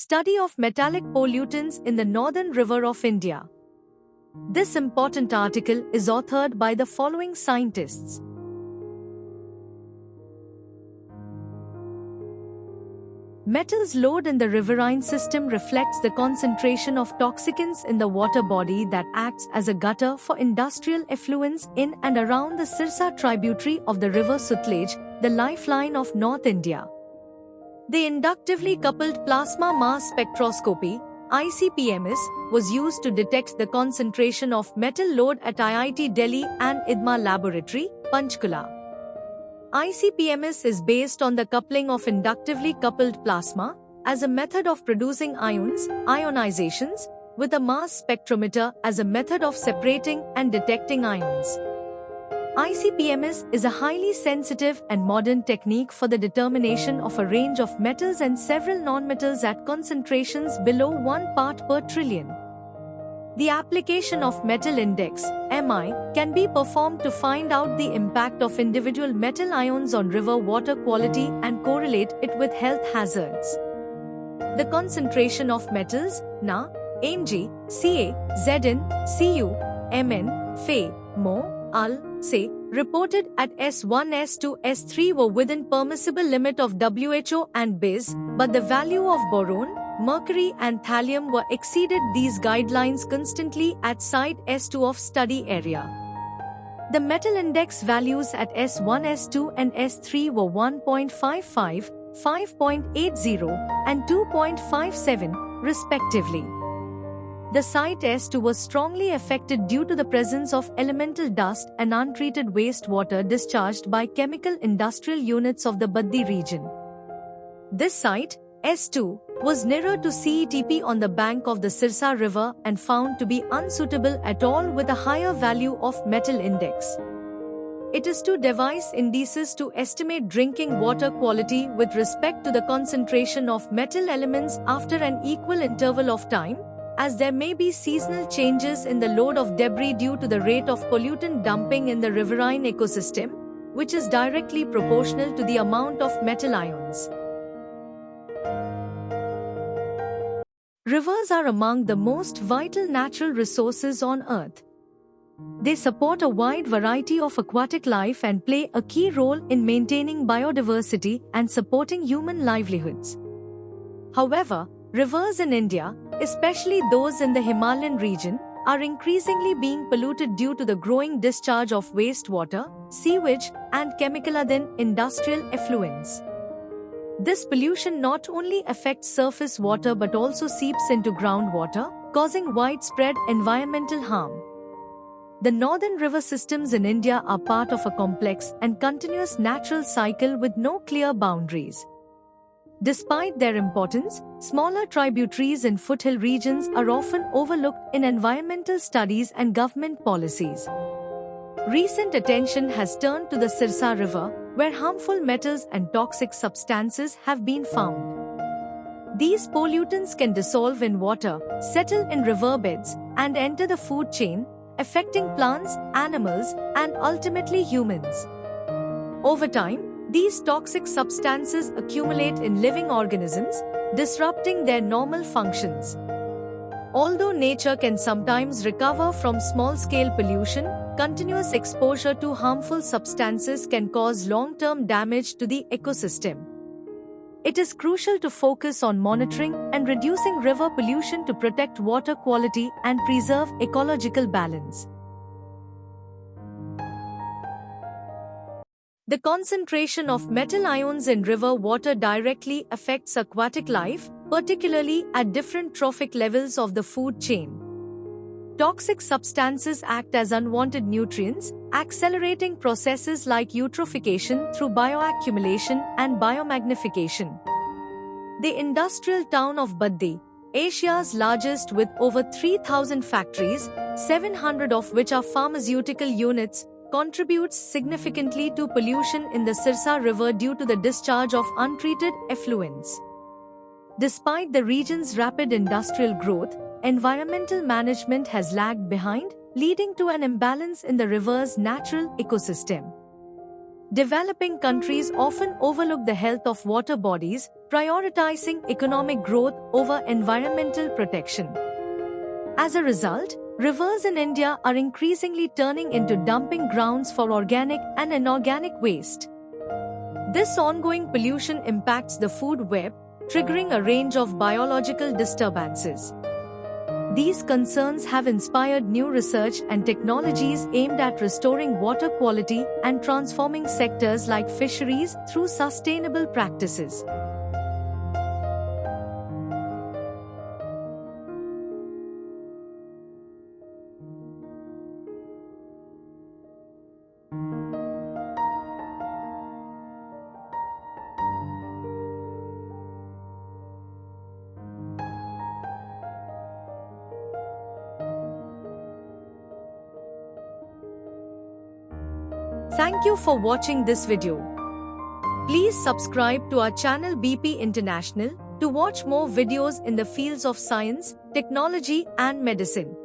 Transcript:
Study of metallic pollutants in the Northern River of India. This important article is authored by the following scientists. Metals load in the riverine system reflects the concentration of toxicants in the water body that acts as a gutter for industrial effluents in and around the Sirsa tributary of the river Sutlej, the lifeline of North India. The inductively coupled plasma mass spectroscopy (ICP-MS) was used to detect the concentration of metal load at IIT Delhi and IDMA Laboratory, Panchkula. ICP-MS is based on the coupling of inductively coupled plasma as a method of producing ions, ionizations, with a mass spectrometer as a method of separating and detecting ions. ICP-MS is a highly sensitive and modern technique for the determination of a range of metals and several nonmetals at concentrations below 1 part per trillion. The application of metal index (MI) can be performed to find out the impact of individual metal ions on river water quality and correlate it with health hazards. The concentration of metals Na, Mg, Ca, Zn, Cu, Mn, Fe, Mo, Al, Se, reported at S1, S2, S3 were within permissible limit of WHO and BIS, but the value of boron, mercury and thallium were exceeded these guidelines constantly at site S2 of study area. The metal index values at S1, S2 and S3 were 1.55, 5.80 and 2.57 respectively. The site S2 was strongly affected due to the presence of elemental dust and untreated wastewater discharged by chemical industrial units of the Baddi region. This site, S2, was nearer to CETP on the bank of the Sirsa river and found to be unsuitable at all with a higher value of metal index. It is to devise indices to estimate drinking water quality with respect to the concentration of metal elements after an equal interval of time, as there may be seasonal changes in the load of debris due to the rate of pollutant dumping in the riverine ecosystem, which is directly proportional to the amount of metal ions. Rivers are among the most vital natural resources on Earth. They support a wide variety of aquatic life and play a key role in maintaining biodiversity and supporting human livelihoods. However, rivers in India, especially those in the Himalayan region, are increasingly being polluted due to the growing discharge of wastewater, sewage, and chemical-laden industrial effluents. This pollution not only affects surface water but also seeps into groundwater, causing widespread environmental harm. The northern river systems in India are part of a complex and continuous natural cycle with no clear boundaries. Despite their importance, smaller tributaries in foothill regions are often overlooked in environmental studies and government policies. Recent attention has turned to the Sirsa River, where harmful metals and toxic substances have been found. These pollutants can dissolve in water, settle in riverbeds, and enter the food chain, affecting plants, animals, and ultimately humans. Over time, these toxic substances accumulate in living organisms, disrupting their normal functions. Although nature can sometimes recover from small-scale pollution, continuous exposure to harmful substances can cause long-term damage to the ecosystem. It is crucial to focus on monitoring and reducing river pollution to protect water quality and preserve ecological balance. The concentration of metal ions in river water directly affects aquatic life, particularly at different trophic levels of the food chain. Toxic substances act as unwanted nutrients, accelerating processes like eutrophication through bioaccumulation and biomagnification. The industrial town of Baddi, Asia's largest with over 3,000 factories, 700 of which are pharmaceutical units, contributes significantly to pollution in the Sirsa River due to the discharge of untreated effluents. Despite the region's rapid industrial growth, environmental management has lagged behind, leading to an imbalance in the river's natural ecosystem. Developing countries often overlook the health of water bodies, prioritizing economic growth over environmental protection. As a result, rivers in India are increasingly turning into dumping grounds for organic and inorganic waste. This ongoing pollution impacts the food web, triggering a range of biological disturbances. These concerns have inspired new research and technologies aimed at restoring water quality and transforming sectors like fisheries through sustainable practices. Thank you for watching this video. Please subscribe to our channel BP International to watch more videos in the fields of science, technology and medicine.